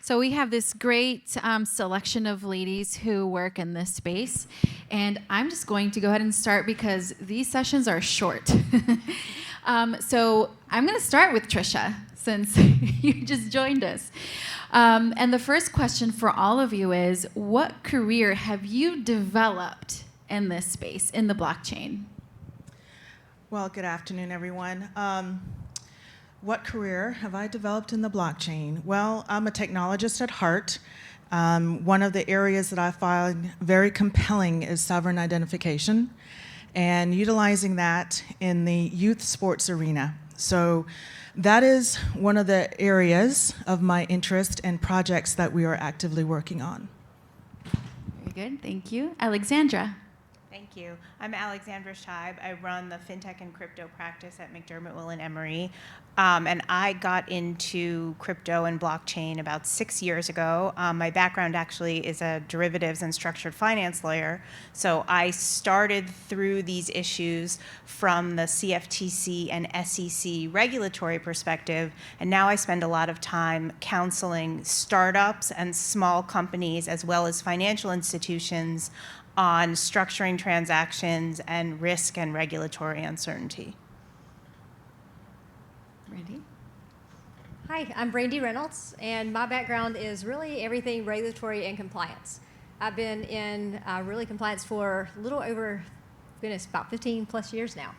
So we have this great selection of ladies who work in this space. And I'm just going to go ahead and start because these sessions are short. So I'm going to start with Trischia since you just joined us. And the first question for all of you is, what career have you developed in this space, in the blockchain? Well, good afternoon, everyone. What career have I developed in the blockchain? Well, I'm a technologist at heart. One of the areas that I find very compelling is sovereign identification and utilizing that in the youth sports arena. So that is one of the areas of my interest and projects that we are actively working on. Very good, thank you. Alexandra. Thank you. I'm Alexandra Scheibe. I run the FinTech and crypto practice at McDermott, Will & Emery. And I got into crypto and blockchain about 6 years ago. My background actually is a derivatives and structured finance lawyer. So I started through these issues from the CFTC and SEC regulatory perspective. And now I spend a lot of time counseling startups and small companies as well as financial institutions on structuring transactions and risk and regulatory uncertainty. Brandi? Hi, I'm Brandi Reynolds, and my background is really everything regulatory and compliance. I've been in really compliance for a little over, goodness, about 15 plus years now,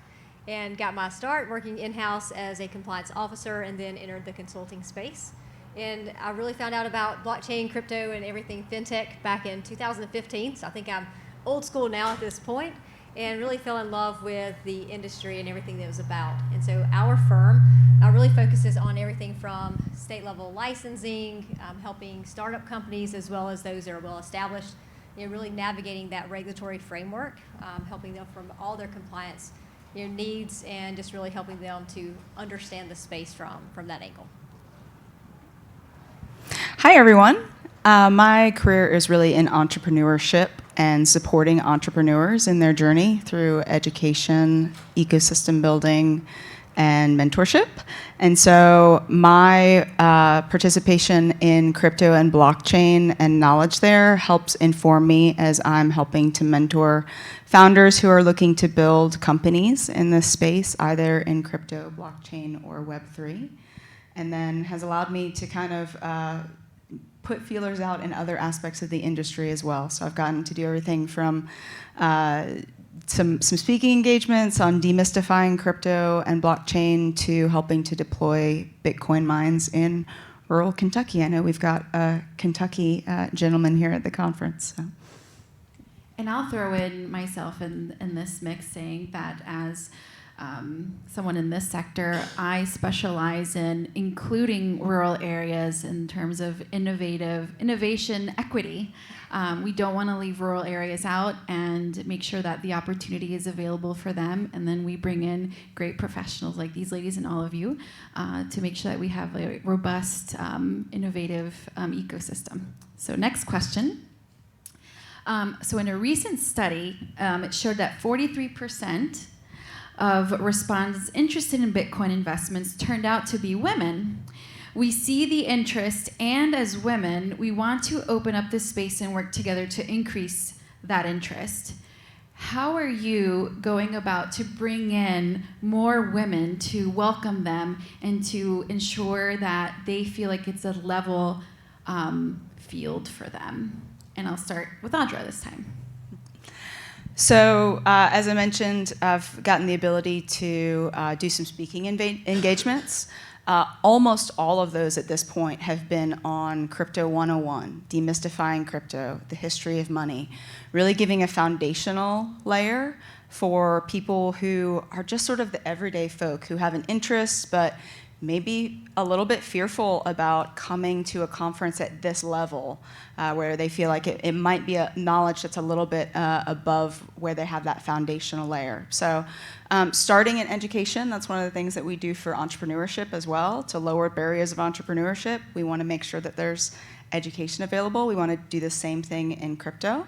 and got my start working in-house as a compliance officer and then entered the consulting space. And I really found out about blockchain, crypto, and everything FinTech back in 2015, so I think I'm old school now at this point, and really fell in love with the industry and everything that it was about. And so our firm really focuses on everything from state level licensing, helping startup companies as well as those that are well established, really navigating that regulatory framework, helping them from all their compliance needs, and just really helping them to understand the space from that angle. Hi, everyone. My career is really in entrepreneurship and supporting entrepreneurs in their journey through education, ecosystem building, and mentorship. And so my participation in crypto and blockchain and knowledge there helps inform me as I'm helping to mentor founders who are looking to build companies in this space, either in crypto, blockchain, or Web3, and then has allowed me to kind of put feelers out in other aspects of the industry as well. So I've gotten to do everything from some speaking engagements on demystifying crypto and blockchain to helping to deploy Bitcoin mines in rural Kentucky. I know we've got a Kentucky gentleman here at the conference. So. And I'll throw in myself in this mix, saying that as someone in this sector, I specialize in including rural areas in terms of innovation equity. We don't want to leave rural areas out and make sure that the opportunity is available for them. And then we bring in great professionals like these ladies and all of you to make sure that we have a robust, innovative ecosystem. So next question. So in a recent study, it showed that 43% of respondents interested in Bitcoin investments turned out to be women. We see the interest, and as women, we want to open up this space and work together to increase that interest. How are you going about to bring in more women, to welcome them, and to ensure that they feel like it's a level field for them? And I'll start with Audra this time. So, as I mentioned, I've gotten the ability to do some speaking engagements. Almost all of those at this point have been on Crypto 101, demystifying crypto, the history of money, really giving a foundational layer for people who are just sort of the everyday folk who have an interest, but maybe a little bit fearful about coming to a conference at this level, where they feel like it might be a knowledge that's a little bit above where they have that foundational layer. So starting in education, that's one of the things that we do for entrepreneurship as well, to lower barriers of entrepreneurship. We want to make sure that there's education available. We want to do the same thing in crypto.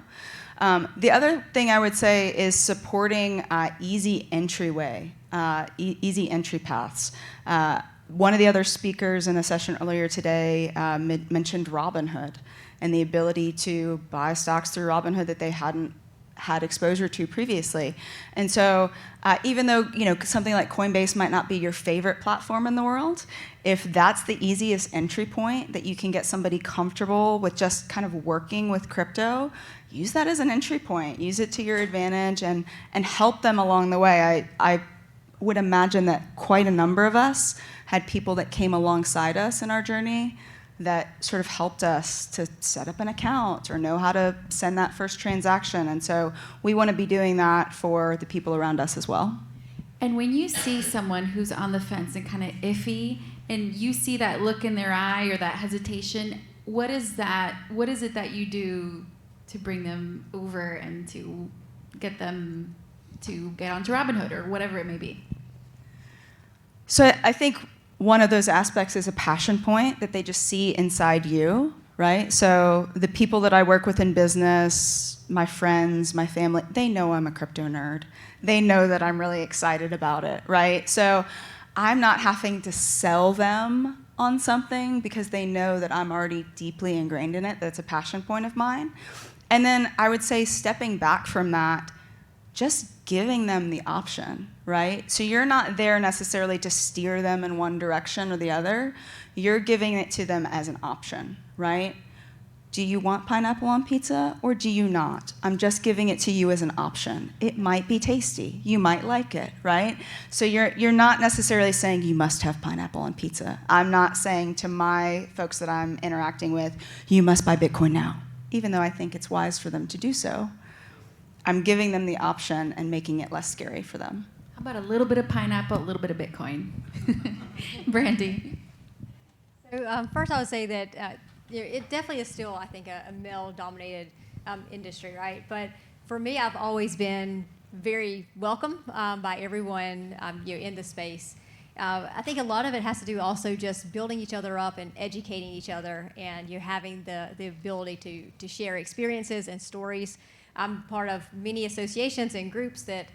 The other thing I would say is supporting easy entry paths. One of the other speakers in a session earlier today mentioned Robinhood and the ability to buy stocks through Robinhood that they hadn't had exposure to previously. And so even though something like Coinbase might not be your favorite platform in the world, if that's the easiest entry point that you can get somebody comfortable with just kind of working with crypto, use that as an entry point. Use it to your advantage and help them along the way. I would imagine that quite a number of us had people that came alongside us in our journey that sort of helped us to set up an account or know how to send that first transaction. And so we want to be doing that for the people around us as well. And when you see someone who's on the fence and kind of iffy, and you see that look in their eye or that hesitation, what is it that you do to bring them over and to get them to get onto Robinhood or whatever it may be? So I think one of those aspects is a passion point that they just see inside you, right? So the people that I work with in business, my friends, my family, they know I'm a crypto nerd. They know that I'm really excited about it, right? So I'm not having to sell them on something because they know that I'm already deeply ingrained in it, that's a passion point of mine. And then I would say stepping back from that, just giving them the option, right? So you're not there necessarily to steer them in one direction or the other. You're giving it to them as an option, right? Do you want pineapple on pizza or do you not? I'm just giving it to you as an option. It might be tasty. You might like it, right? So you're not necessarily saying you must have pineapple on pizza. I'm not saying to my folks that I'm interacting with, you must buy Bitcoin now, even though I think it's wise for them to do so. I'm giving them the option and making it less scary for them. How about a little bit of pineapple, a little bit of Bitcoin? Brandi. So first I would say that it definitely is still, I think, a male-dominated industry, right? But for me, I've always been very welcome by everyone in the space. I think a lot of it has to do also just building each other up and educating each other, and you're having the ability to share experiences and stories. I'm part of many associations and groups that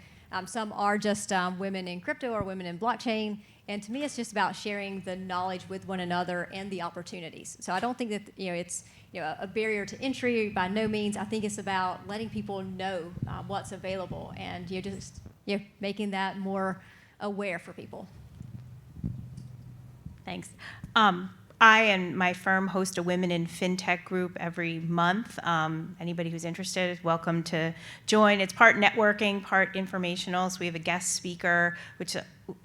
some are just women in crypto or women in blockchain. And to me, it's just about sharing the knowledge with one another and the opportunities. So I don't think that it's a barrier to entry by no means. I think it's about letting people know what's available and just making that more aware for people. Thanks. I and my firm host a Women in FinTech group every month. Anybody who's interested is welcome to join. It's part networking, part informational. So we have a guest speaker,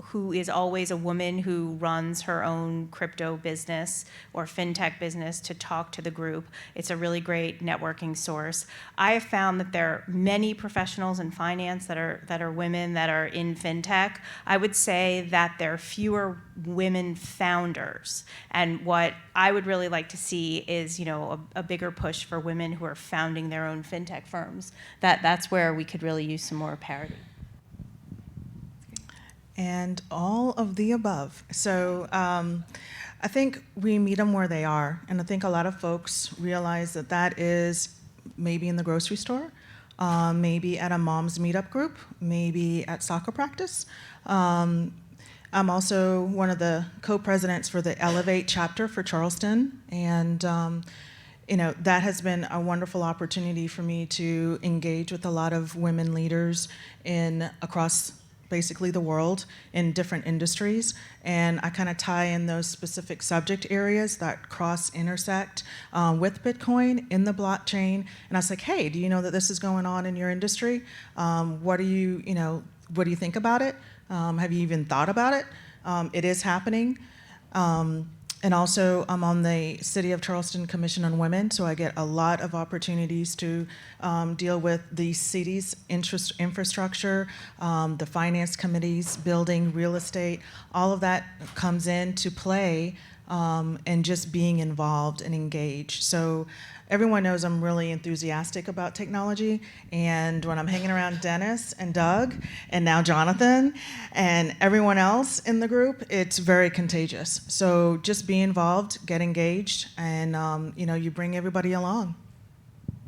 who is always a woman who runs her own crypto business or FinTech business to talk to the group. It's a really great networking source. I have found that there are many professionals in finance that are women that are in FinTech. I would say that there are fewer women founders. And what I would really like to see is, a bigger push for women who are founding their own FinTech firms. That's where we could really use some more parity. And all of the above. So I think we meet them where they are. And I think a lot of folks realize that is maybe in the grocery store, maybe at a mom's meetup group, maybe at soccer practice. I'm also one of the co-presidents for the Elevate chapter for Charleston. And that has been a wonderful opportunity for me to engage with a lot of women leaders across basically the world in different industries, and I kind of tie in those specific subject areas that intersect with Bitcoin in the blockchain. And I was like, hey, do you know that this is going on in your industry? What do you think about it? Have you even thought about it? It is happening. And also, I'm on the City of Charleston Commission on Women, so I get a lot of opportunities to deal with the city's infrastructure, the finance committees, building, real estate. All of that comes into play, and just being involved and engaged. So everyone knows I'm really enthusiastic about technology, and when I'm hanging around Dennis and Doug, and now Jonathan, and everyone else in the group, it's very contagious. So just be involved, get engaged, and you bring everybody along.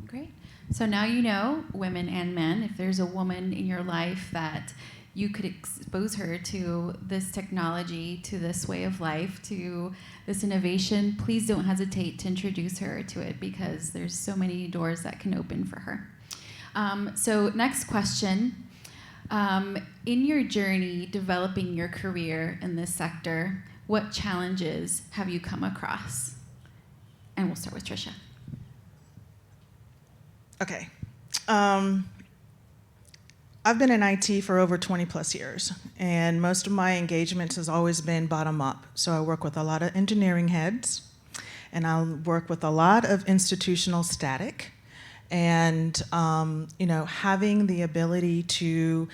Great. So now you know, women and men, if there's a woman in your life that you could expose her to this technology, to this way of life, to this innovation, please don't hesitate to introduce her to it, because there's so many doors that can open for her. So next question. In your journey developing your career in this sector, what challenges have you come across? And we'll start with Trischia. Okay. I've been in IT for over 20 plus years, and most of my engagements has always been bottom up. So I work with a lot of engineering heads, and I work with a lot of institutional static, and having the ability to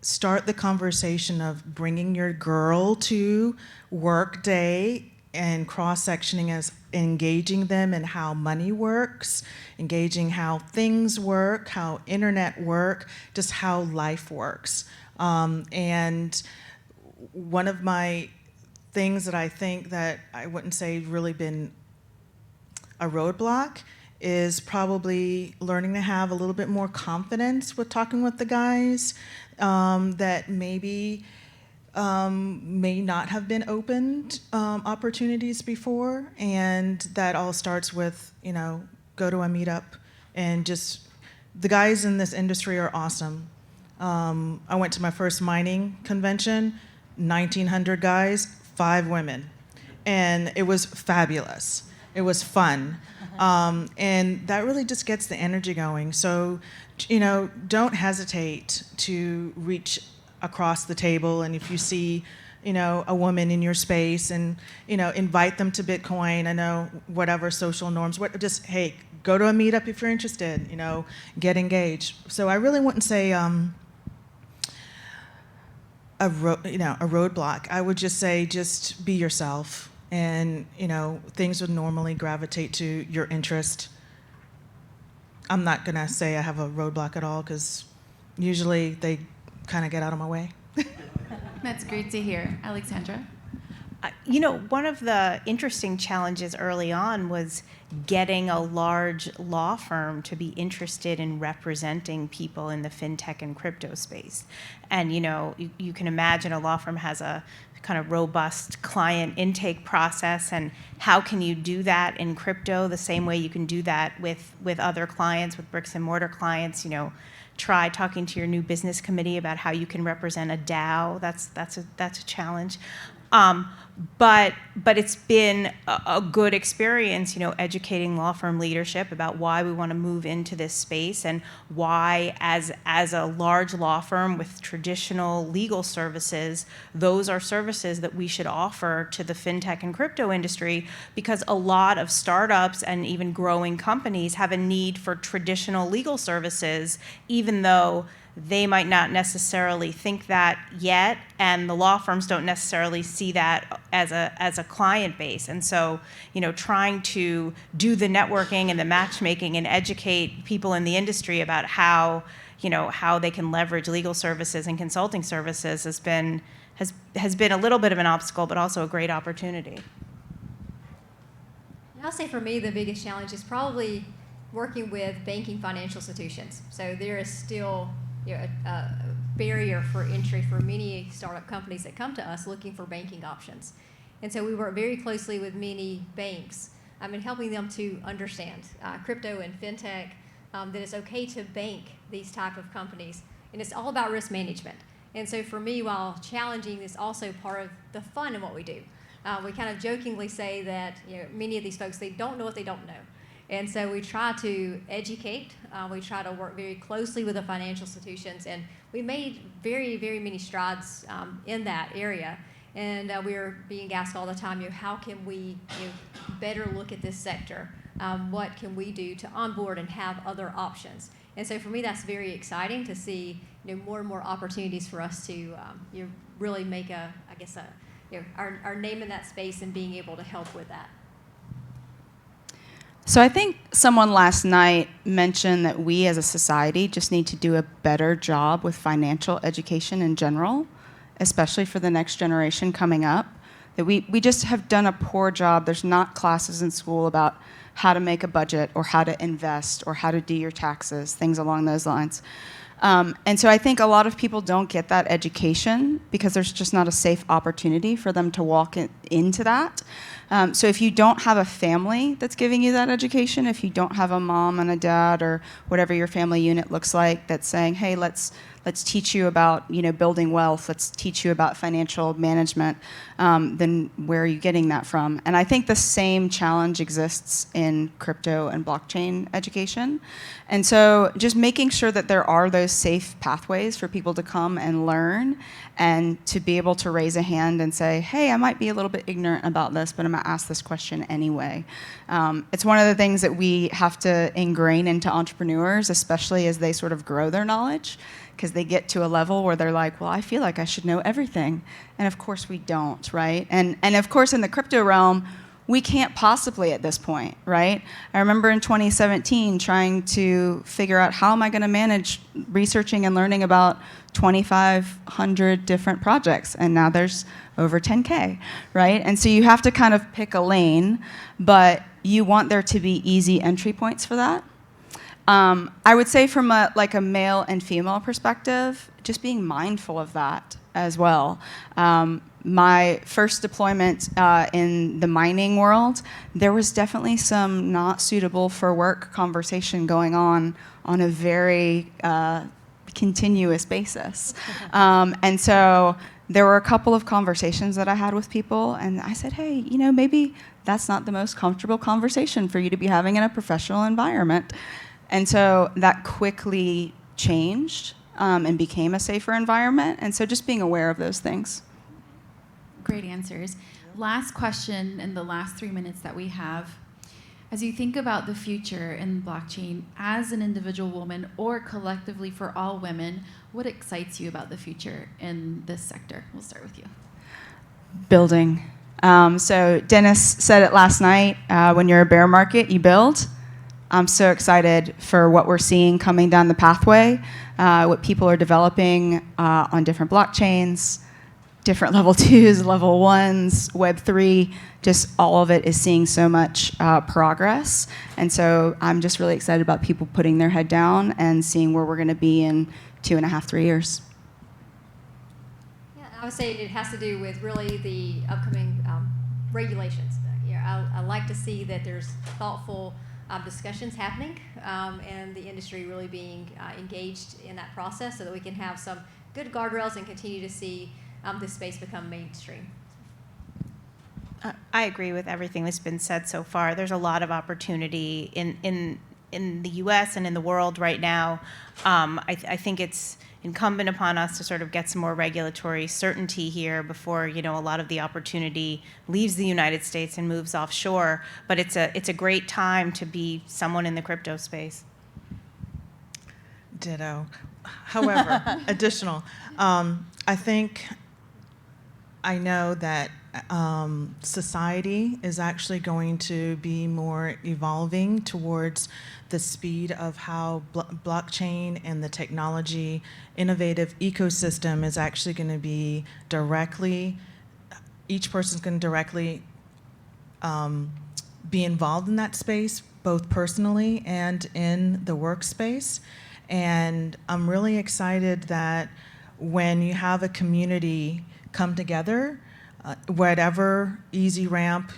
start the conversation of bringing your girl to work day and cross-sectioning as engaging them in how money works, engaging how things work, how internet work, just how life works. And one of my things that I think that I wouldn't say really been a roadblock is probably learning to have a little bit more confidence with talking with the guys that maybe may not have been opened opportunities before, and that all starts with, go to a meetup, and just, the guys in this industry are awesome. I went to my first mining convention, 1,900 guys, 5 women, and it was fabulous. It was fun, and that really just gets the energy going. So, don't hesitate to reach across the table, and if you see, a woman in your space, and invite them to Bitcoin. I know whatever social norms. Just hey, go to a meetup if you're interested. Get engaged. So I really wouldn't say a roadblock. I would just say just be yourself, and things would normally gravitate to your interest. I'm not gonna say I have a roadblock at all, because usually they kind of get out of my way. That's great to hear. Alexandra? One of the interesting challenges early on was getting a large law firm to be interested in representing people in the fintech and crypto space. And, you can imagine a law firm has a kind of robust client intake process, and how can you do that in crypto the same way you can do that with other clients, with bricks and mortar clients? Try talking to your new business committee about how you can represent a DAO. That's a challenge. But it's been a good experience, educating law firm leadership about why we want to move into this space, and why, as a large law firm with traditional legal services, those are services that we should offer to the fintech and crypto industry, because a lot of startups and even growing companies have a need for traditional legal services, even though they might not necessarily think that yet, and the law firms don't necessarily see that as a client base. And so, trying to do the networking and the matchmaking and educate people in the industry about how they can leverage legal services and consulting services has been a little bit of an obstacle, but also a great opportunity. I'll say for me, the biggest challenge is probably working with banking financial institutions. So there is still a barrier for entry for many startup companies that come to us looking for banking options. And so we work very closely with many banks in helping them to understand crypto and fintech, that it's okay to bank these type of companies. And it's all about risk management. And so for me, while challenging, it's also part of the fun in what we do. We kind of jokingly say that many of these folks, they don't know what they don't know. And so we try to educate, we try to work very closely with the financial institutions, and we made very, very many strides in that area. And we're being asked all the time, how can we better look at this sector? What can we do to onboard and have other options? And so for me, that's very exciting to see more and more opportunities for us to really make our name in that space and being able to help with that. So I think someone last night mentioned that we as a society just need to do a better job with financial education in general, especially for the next generation coming up. That we just have done a poor job. There's not classes in school about how to make a budget or how to invest or how to do your taxes, things along those lines. And so I think a lot of people don't get that education because there's just not a safe opportunity for them to walk into that. So if you don't have a family that's giving you that education, if you don't have a mom and a dad or whatever your family unit looks like that's saying, hey, let's teach you about building wealth, let's teach you about financial management, then where are you getting that from? And I think the same challenge exists in crypto and blockchain education. And so just making sure that there are those safe pathways for people to come and learn and to be able to raise a hand and say, hey, I might be a little bit ignorant about this, but I'm going to ask this question anyway. It's one of the things that we have to ingrain into entrepreneurs, especially as they sort of grow their knowledge, because they get to a level where they're like, well, I feel like I should know everything. And of course we don't, right? And of course in the crypto realm, we can't possibly at this point, right? I remember in 2017 trying to figure out how am I going to manage researching and learning about 2,500 different projects, and now there's over 10K, right? And so you have to kind of pick a lane, but you want there to be easy entry points for that. I would say from a male and female perspective, just being mindful of that as well. My first deployment in the mining world, there was definitely some not suitable for work conversation going on a very continuous basis. And so there were a couple of conversations that I had with people, and I said, hey, maybe that's not the most comfortable conversation for you to be having in a professional environment. And so that quickly changed and became a safer environment. And so just being aware of those things. Great answers. Last question in the last 3 minutes that we have. As you think about the future in blockchain, as an individual woman or collectively for all women, what excites you about the future in this sector? We'll start with you. Building. So Dennis said it last night, when you're a bear market, you build. I'm so excited for what we're seeing coming down the pathway, what people are developing on different blockchains, different level 2s, level 1s, Web3, just all of it is seeing so much progress. And so I'm just really excited about people putting their head down and seeing where we're going to be in 2.5, 3 years. Yeah, I would say it has to do with really the upcoming regulations. I like to see that there's thoughtful discussions happening and the industry really being engaged in that process so that we can have some good guardrails and continue to see this space become mainstream. I agree with everything that's been said so far. There's a lot of opportunity in the U.S. and in the world right now. I think it's incumbent upon us to sort of get some more regulatory certainty here before a lot of the opportunity leaves the United States and moves offshore. But it's a great time to be someone in the crypto space. Ditto. However, additional, I know that society is actually going to be more evolving towards the speed of how blockchain and the technology innovative ecosystem is actually going to be each person's going to directly be involved in that space, both personally and in the workspace. And I'm really excited that when you have a community come together, whatever easy ramp,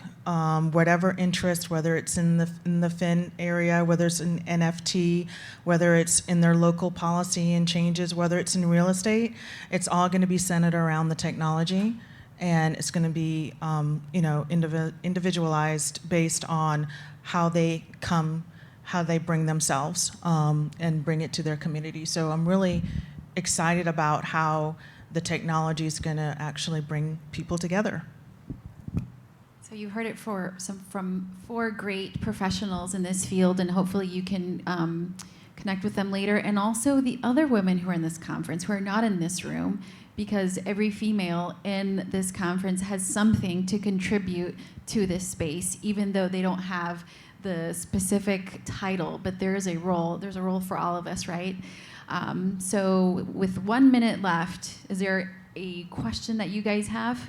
whatever interest, whether it's in the fin area, whether it's in NFT, whether it's in their local policy and changes, whether it's in real estate, it's all going to be centered around the technology, and it's going to be individualized based on how they bring themselves and bring it to their community. So I'm really excited about how the technology is going to actually bring people together. So you heard it from four great professionals in this field, and hopefully you can connect with them later. And also the other women who are in this conference, who are not in this room, because every female in this conference has something to contribute to this space, even though they don't have the specific title, but there is a role. There's a role for all of us, right? So with 1 minute left, is there a question that you guys have? If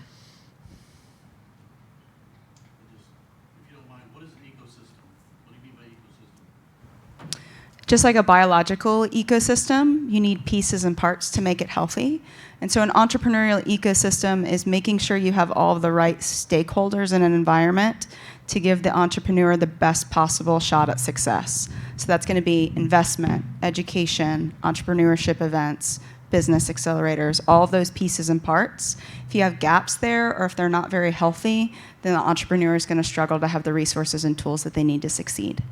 you don't mind, what is an ecosystem? What do you mean by ecosystem? just like a biological ecosystem, you need pieces and parts to make it healthy. And so an entrepreneurial ecosystem is making sure you have all of the right stakeholders in an environment to give the entrepreneur the best possible shot at success. So that's going to be investment, education, entrepreneurship events, business accelerators, all of those pieces and parts. If you have gaps there or if they're not very healthy, then the entrepreneur is going to struggle to have the resources and tools that they need to succeed.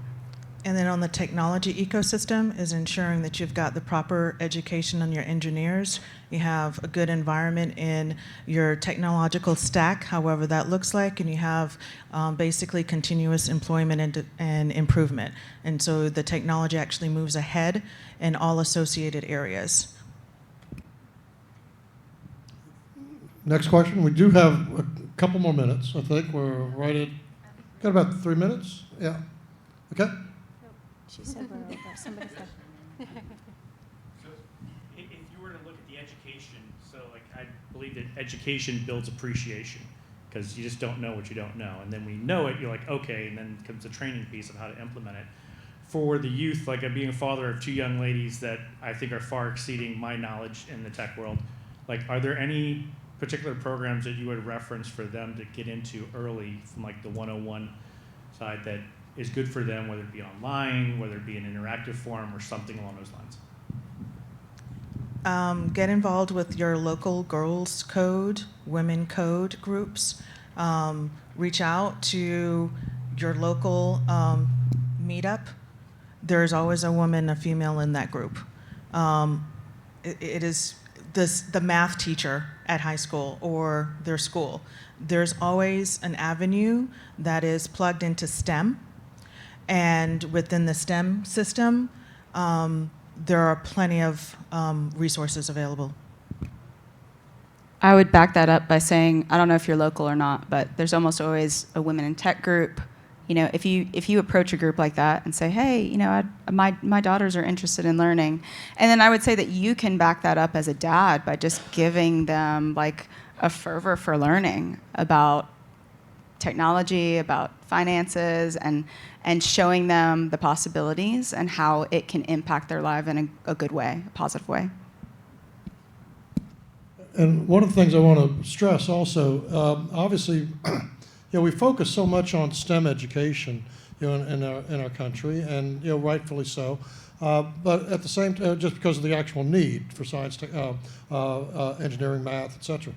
And then on the technology ecosystem is ensuring that you've got the proper education on your engineers. You have a good environment in your technological stack, however that looks like, and you have basically continuous employment and improvement. And so the technology actually moves ahead in all associated areas. Next question. We do have a couple more minutes. I think we're right at, got about 3 minutes. Yeah. Okay. She said we're over. Somebody said. So if you were to look at the education, so like I believe that education builds appreciation because you just don't know what you don't know. And then when you know it, you're like, okay, and then comes the training piece of how to implement it. For the youth, like I'm being a father of 2 young ladies that I think are far exceeding my knowledge in the tech world, like are there any particular programs that you would reference for them to get into early from like the 101 side that is good for them, whether it be online, whether it be an interactive forum or something along those lines? Get involved with your local girls code, women code groups. Reach out to your local meetup. There's always a woman, a female in that group. It is the math teacher at high school or their school. There's always an avenue that is plugged into STEM. And within the STEM system, there are plenty of resources available. I would back that up by saying, I don't know if you're local or not, but there's almost always a women in tech group. You know, if you approach a group like that and say, hey, you know, my daughters are interested in learning, and then I would say that you can back that up as a dad by just giving them like a fervor for learning about technology, about finances, and showing them the possibilities and how it can impact their life in a good way, a positive way. And one of the things I want to stress also, obviously, you know, we focus so much on STEM education, you know, in our country, and you know, rightfully so. But at the same time, just because of the actual need for science, engineering, math, etc.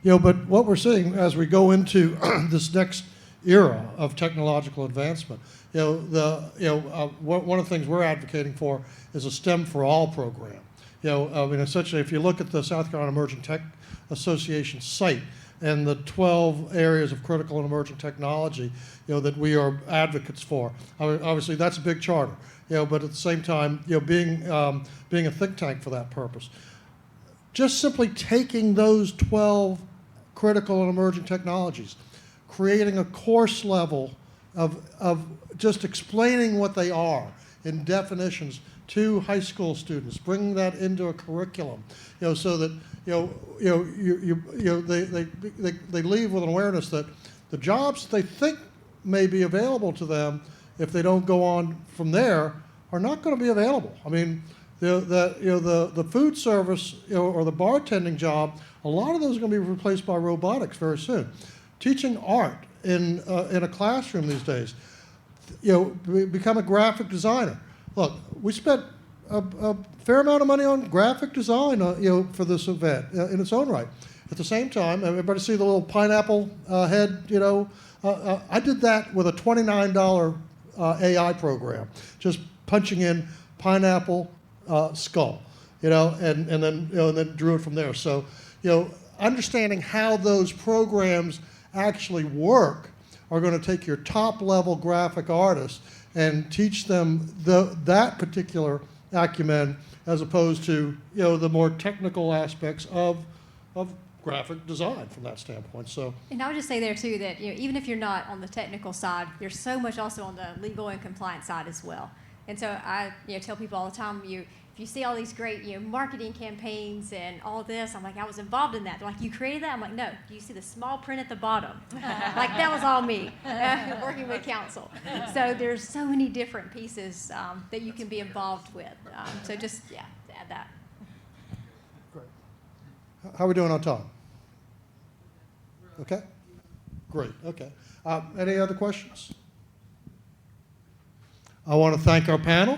You know, but what we're seeing as we go into this next era of technological advancement, you know, one of the things we're advocating for is a STEM for All program. You know, I mean, essentially, if you look at the South Carolina Emerging Tech Association site and the 12 areas of critical and emerging technology, you know, that we are advocates for. I mean, obviously, that's a big charter, you know, but at the same time, you know, being a think tank for that purpose. Just simply taking those 12 critical and emerging technologies, creating a course level of just explaining what they are in definitions to high school students, bringing that into a curriculum, you know, so that they leave with an awareness that the jobs they think may be available to them, if they don't go on from there, are not going to be available. I mean, the food service, you know, or the bartending job, a lot of those are going to be replaced by robotics very soon. Teaching art in a classroom these days, you know, become a graphic designer. Look, we spent a fair amount of money on graphic design, you know, for this event in its own right. At the same time, everybody see the little pineapple head, you know? I did that with a $29 AI program, just punching in pineapple skull, you know, and then drew it from there. So, you know, understanding how those programs actually work are going to take your top-level graphic artists and teach them that particular acumen, as opposed to, you know, the more technical aspects of graphic design from that standpoint. So, and I would just say there too that, you know, even if you're not on the technical side, there's so much also on the legal and compliance side as well. And so I, you know, tell people all the time, if if you see all these great, marketing campaigns and all this, I'm like, I was involved in that. They're like, you created that? I'm like, no. Do you see the small print at the bottom? Like, that was all me, working with council. So there's so many different pieces that you can be involved with. So just, to add that. Great. How are we doing on time? Okay? Great, okay. Any other questions? I want to thank our panel.